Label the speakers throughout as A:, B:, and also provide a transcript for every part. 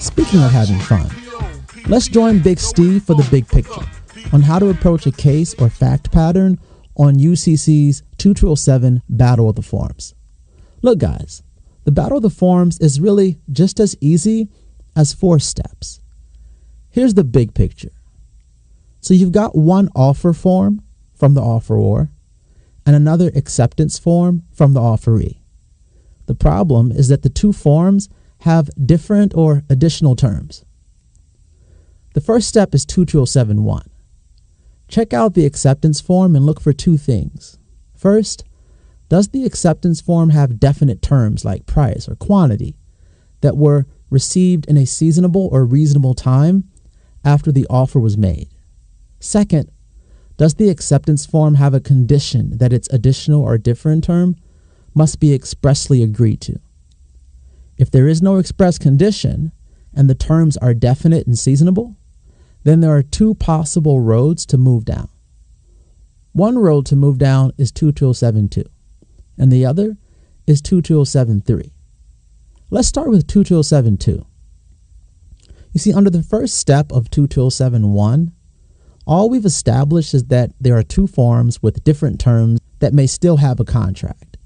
A: Speaking of having fun, let's join Big Steve for the big picture on how to approach a case or fact pattern on UCC's 2207 Battle of the Forms. Look guys, the Battle of the Forms is really just as easy as 4 steps. Here's the big picture. So you've got one offer form from the offeror and another acceptance form from the offeree. The problem is that the 2 forms have different or additional terms. The first step is 2207-1. Check out the acceptance form and look for 2 things. First, does the acceptance form have definite terms like price or quantity that were received in a seasonable or reasonable time after the offer was made? Second, does the acceptance form have a condition that its additional or different term must be expressly agreed to? If there is no express condition and the terms are definite and seasonable, then there are 2 possible roads to move down. One road to move down is 2207-2, and the other is 2207-3. Let's start with 2207-2. You see, under the first step of 2207-1, all we've established is that there are 2 forms with different terms that may still have a contract.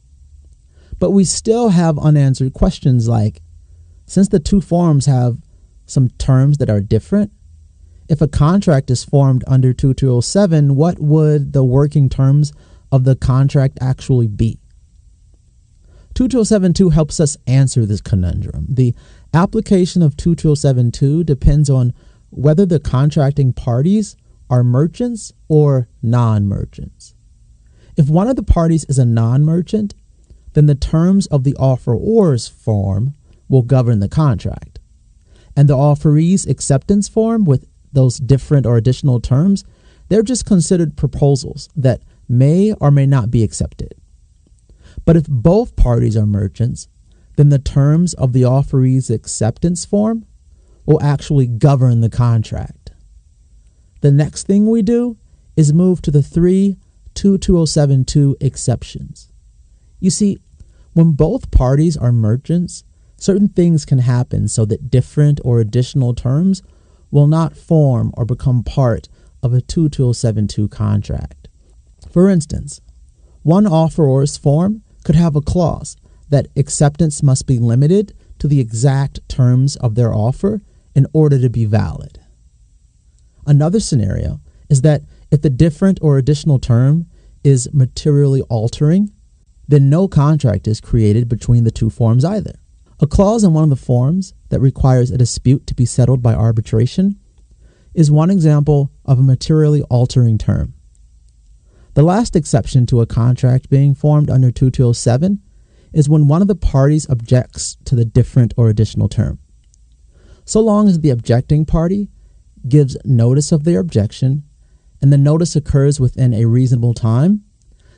A: But we still have unanswered questions like, since the 2 forms have some terms that are different, if a contract is formed under 2207, what would the working terms of the contract actually be? 2207-2 helps us answer this conundrum. The application of 2207-2 depends on whether the contracting parties are merchants or non-merchants. If one of the parties is a non-merchant, then the terms of the offeror's form will govern the contract, and the offeree's acceptance form with those different or additional terms, they're just considered proposals that may or may not be accepted. But if both parties are merchants, then the terms of the offeree's acceptance form will actually govern the contract. The next thing we do is move to the 3 2207-2 exceptions. You see, when both parties are merchants, certain things can happen so that different or additional terms will not form or become part of a 2207-2 contract. For instance, one offeror's form could have a clause that acceptance must be limited to the exact terms of their offer in order to be valid. Another scenario is that if the different or additional term is materially altering, then no contract is created between the 2 forms either. A clause in one of the forms that requires a dispute to be settled by arbitration is one example of a materially altering term. The last exception to a contract being formed under 2207 is when one of the parties objects to the different or additional term. So long as the objecting party gives notice of their objection and the notice occurs within a reasonable time,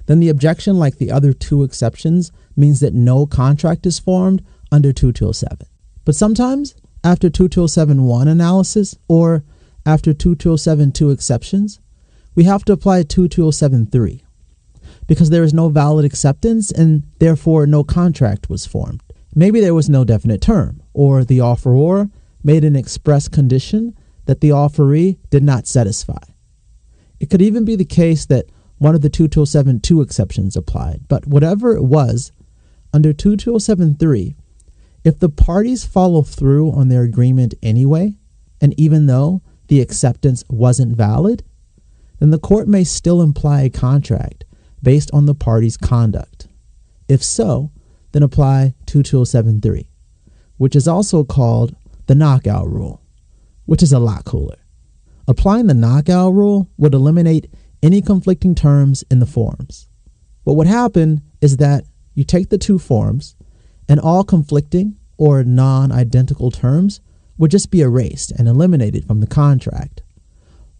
A: then the objection, like the other 2 exceptions, means that no contract is formed under 2207. But sometimes, after 2207-1 analysis or after 2207-2 exceptions, we have to apply 2207-3 because there is no valid acceptance and therefore no contract was formed. Maybe there was no definite term, or the offeror made an express condition that the offeree did not satisfy. It could even be the case that one of the 2207-2 exceptions applied, but whatever it was, under 2207-3, if the parties follow through on their agreement anyway, and even though the acceptance wasn't valid, then the court may still imply a contract based on the parties' conduct. If so, then apply 2207-3, which is also called the knockout rule, which is a lot cooler. Applying the knockout rule would eliminate any conflicting terms in the forms. What would happen is that you take the 2 forms and all conflicting or non-identical terms would just be erased and eliminated from the contract,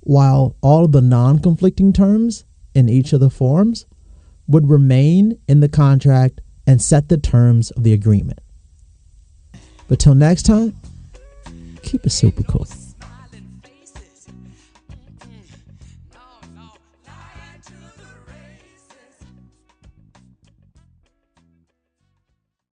A: while all of the non-conflicting terms in each of the forms would remain in the contract and set the terms of the agreement. But till next time, keep it super cool.